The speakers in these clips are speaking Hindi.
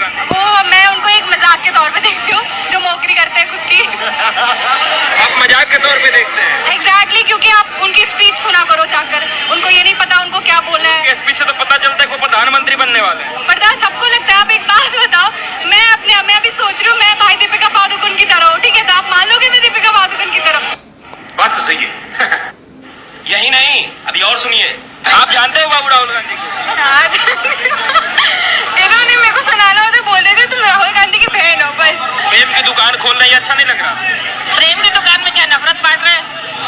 गांधी? वो मैं उनको एक मजाक के तौर पे देखती हूँ, जो मौकरी करते हैं खुद की। आप मजाक के तौर पे देखते हैं? एग्जैक्टली, क्योंकि आप उनकी स्पीच सुना करो जाकर, उनको ये नहीं पता उनको क्या बोलना है। स्पीच से तो पता चलता है कि वो प्रधानमंत्री बनने वाले हैं। पता सबको लगता है। आप एक बात बताओ, मैं अभी सोच रही हूँ मैं भाई दीपिका पादुकोण की तरह हूँ, ठीक है? तो आप मान लोगे मैं दीपिका पादुकोण की तरह? बात तो सही है। यही नहीं, अभी और सुनिए। आप जानते हो बाबू राहुल गांधी को? आज इन्होंने मेरे को सुनाना हो तो बोल देते तुम राहुल गांधी की बहन हो, बस। प्रेम की दुकान खोलना ये अच्छा नहीं लग रहा? प्रेम की दुकान में क्या नफरत बांट रहे हैं?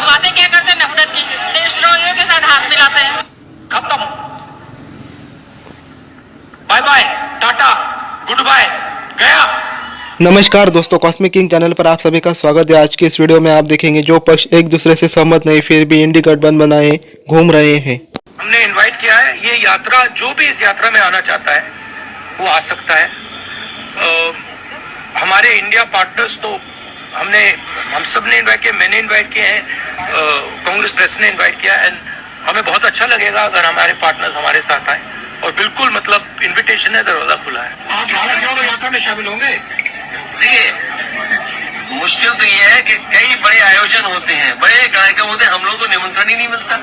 बातें क्या करते हैं नफरत की? देशद्रोहियों के साथ हाथ मिलाते हैं। खत्म। Bye bye, tata, goodbye, गया। नमस्कार दोस्तों, कॉस्मिक किंग चैनल पर आप सभी का स्वागत है। आज की इस वीडियो में आप देखेंगे जो पक्ष एक दूसरे से सहमत नहीं फिर भी इंडी गठबंधन बनाए घूम रहे हैं। हमने इनवाइट किया है, ये यात्रा जो भी इस यात्रा में आना चाहता है वो आ सकता है। हमारे इंडिया पार्टनर्स तो हम सब ने इनवाइट किया, मैंने इनवाइट किए हैं, कांग्रेस प्रेस ने इनवाइट किया है। हमें बहुत अच्छा लगेगा अगर हमारे पार्टनर्स हमारे साथ आए, और बिल्कुल मतलब इनविटेशन है, दरवाजा खुला है। आप भारत यात्रा में शामिल होंगे? देखिए, मुश्किल तो ये है कि कई बड़े आयोजन होते हैं, बड़े कार्यक्रम होते हैं, हम लोगों को निमंत्रण ही नहीं मिलता,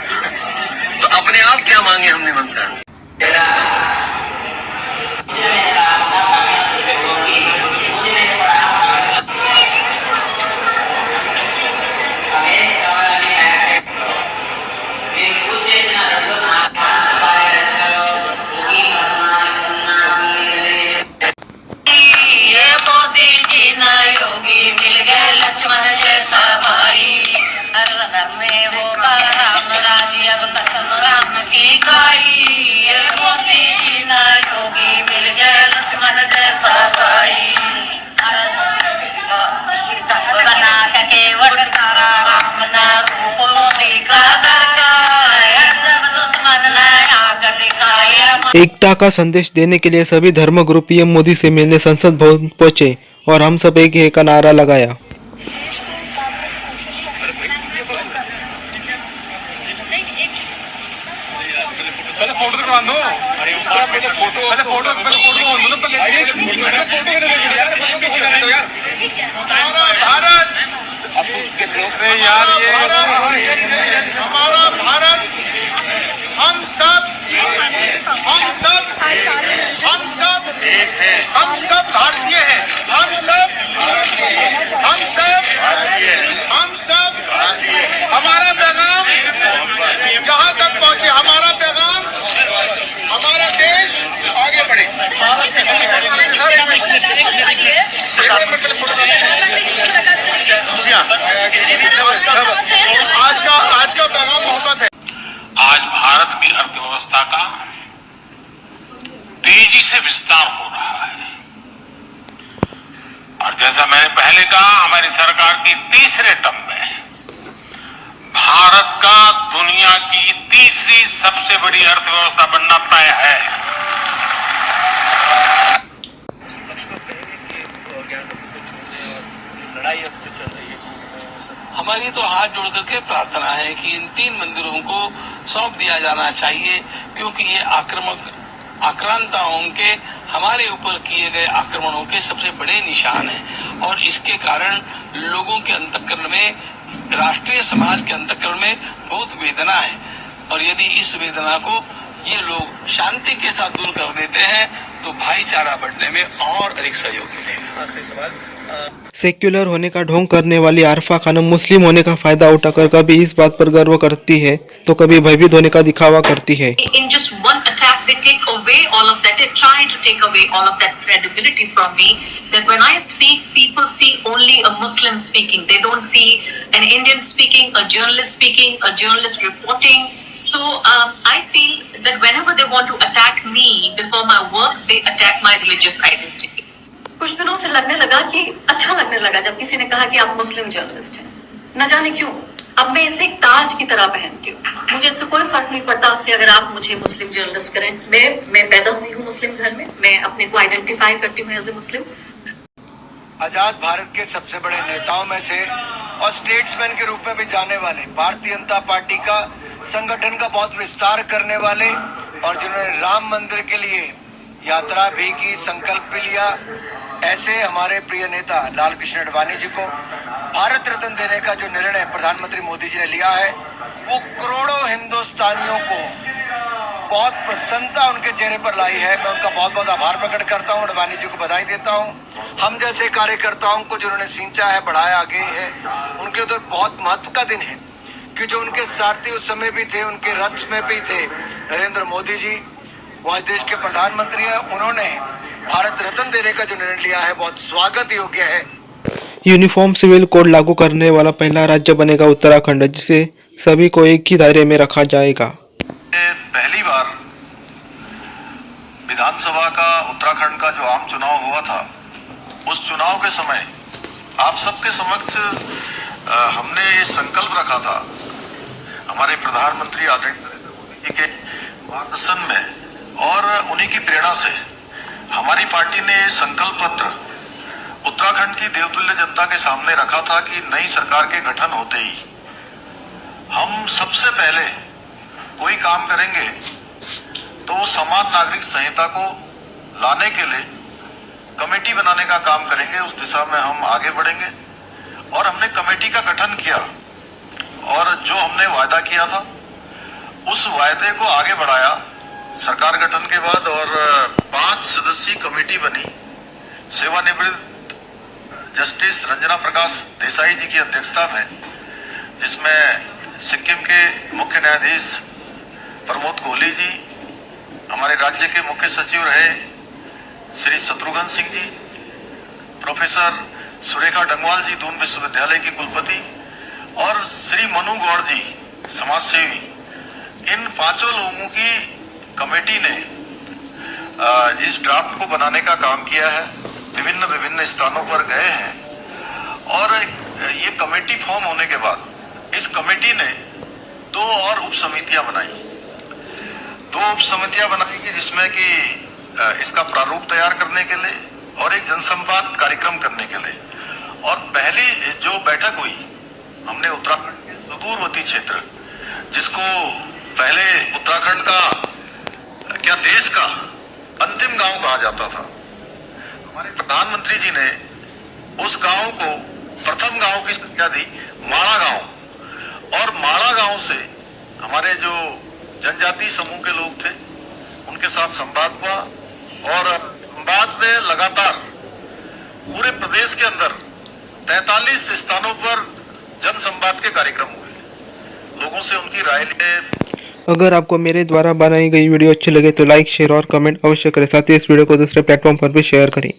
तो अपने आप क्या मांगे हम निमंत्रण। एकता का संदेश देने के लिए सभी धर्मगुरु पीएम मोदी से मिलने संसद भवन पहुंचे और हम सब एक ही का नारा लगाया। हमारा भारत, हम सब भारतीय हैं। हम सब हमारा पैगाम जहाँ तक पहुँचे, हमारा पैगाम, हमारा देश आगे बढ़े। आज का पैगाम मोहब्बत है। आज भारत की अर्थव्यवस्था का तेजी से विस्तार हो रहा है, और जैसा मैंने पहले कहा, हमारी सरकार की तीसरे टर्म में भारत का दुनिया की तीसरी सबसे बड़ी अर्थव्यवस्था बनना तय है। हमारी तो हाथ जोड़ करके प्रार्थना है कि इन 3 मंदिरों को सौंप दिया जाना चाहिए, क्योंकि ये आक्रांताओं के हमारे ऊपर किए गए आक्रमणों के सबसे बड़े निशान हैं, और इसके कारण लोगों के अंतःकरण में, राष्ट्रीय समाज के अंतःकरण में बहुत वेदना है, और यदि इस वेदना को ये लोग शांति के साथ दूर कर देते हैं तो भाईचारा बढ़ने में और अधिक सहयोग मिलेगा। सेक्युलर होने का ढोंग करने वाली आरफा खानम मुस्लिम होने का फायदा उठाकर कभी इस बात पर गर्व करती है तो कभी भयभीत होने का दिखावा करती है। In just one attack, they take away all of that. They try to take away all of that credibility from me. That when I speak, people see only a Muslim speaking. They don't see an Indian speaking, a journalist reporting. So I feel that whenever they want to attack me before my work, they attack my religious identity. कुछ दिनों से लगने लगा कि अच्छा लगने लगा जब किसी ने कहा कि आप मुस्लिम जर्नलिस्ट हैं। न जाने क्यों अब मैं इसे एक ताज की तरह पहनती हूँ। मुझे इससे कोई फर्क नहीं पड़ता कि अगर आप मुझे मुस्लिम जर्नलिस्ट करें। मैं पैदा हुई हूँ मुस्लिम घर में, मैं अपने को आइडेंटिफाई करती हूँ एज ए मुस्लिम। आजाद भारत के सबसे बड़े नेताओं में से और स्टेट्समैन के रूप में भी जाने वाले, भारतीय जनता पार्टी का संगठन का बहुत विस्तार करने वाले, और जिन्होंने राम मंदिर के लिए यात्रा भी की, संकल्प भी लिया। ऐसे हमारे प्रिय नेता लाल कृष्ण आडवाणी जी को भारत रत्न देने का जो निर्णय प्रधानमंत्री मोदी जी ने लिया है, वो करोड़ों हिंदुस्तानियों को बहुत प्रसन्नता उनके चेहरे पर लाई है। मैं उनका बहुत बहुत आभार प्रकट करता हूँ, आडवाणी जी को बधाई देता हूँ। हम जैसे कार्यकर्ताओं को जिन्होंने सिंचा है, बढ़ाया आगे है, उनके लिए तो बहुत महत्व का दिन है कि जो उनके सारथी उस समय भी थे, उनके रथ में भी थे, नरेंद्र मोदी जी, वो आज देश के प्रधानमंत्री हैं। उन्होंने भारत रत्न देने का जो निर्णय लिया है, बहुत स्वागत योग्य है। यूनिफॉर्म सिविल कोड लागू करने वाला पहला राज्य बनेगा उत्तराखंड, जिसे सभी को एक ही दायरे में रखा जाएगा। पहली बार विधानसभा का उत्तराखंड का जो आम चुनाव हुआ था, उस चुनाव के समय आप सबके समक्ष हमने ये संकल्प रखा था, हमारे प्रधानमंत्री आदरणीय नरेंद्र मोदी जी के मार्गदर्शन में और उन्हीं की प्रेरणा से हमारी पार्टी ने ये संकल्प पत्र उत्तराखंड की देवतुल्य जनता के सामने रखा था कि नई सरकार के गठन होते ही हम सबसे पहले कोई काम करेंगे तो समान नागरिक संहिता को लाने के लिए कमेटी बनाने का काम करेंगे। उस दिशा में हम आगे बढ़ेंगे और हमने कमेटी का गठन किया और जो हमने वायदा किया था उस वायदे को आगे बढ़ाया सरकार गठन के बाद। और 5 सदस्यीय कमेटी बनी, सेवानिवृत्त जस्टिस रंजना प्रकाश देसाई जी की अध्यक्षता में, जिसमें सिक्किम के मुख्य न्यायाधीश प्रमोद कोहली जी, हमारे राज्य के मुख्य सचिव रहे श्री शत्रुघ्न सिंह जी, प्रोफेसर सुरेखा डंगवाल जी दून विश्वविद्यालय की कुलपति और श्री मनु गौड़ जी समाजसेवी, इन 5 लोगों की कमेटी ने इस ड्राफ्ट को बनाने का काम किया है। विभिन्न स्थानों पर गए हैं और ये कमेटी फॉर्म होने के बाद इस कमेटी ने 2 और उप समितियां बनाई। 2 उप समितियां बनाई जिसमें कि इसका प्रारूप तैयार करने के लिए और एक जनसंवाद कार्यक्रम करने के लिए। और पहली जो बैठक हुई, हमने उत्तराखंड के सुदूरवर्ती क्षेत्र, जिसको पहले उत्तराखंड का क्या देश का अंतिम गांव कहा जाता था, हमारे प्रधानमंत्री जी ने उस गांव को प्रथम गांव की संज्ञा दी माड़ा गांव। और माड़ा गांव से हमारे जो जनजातीय समूह के लोग थे उनके साथ संवाद हुआ और संवाद में लगातार पूरे प्रदेश के अंदर 43 स्थानों पर जन संवाद के कार्यक्रम हुए, लोगों से उनकी राय लिए। अगर आपको मेरे द्वारा बनाई गई वीडियो अच्छी लगे तो लाइक, शेयर और कमेंट अवश्य करें। साथ ही इस वीडियो को दूसरे प्लेटफॉर्म पर भी शेयर करें।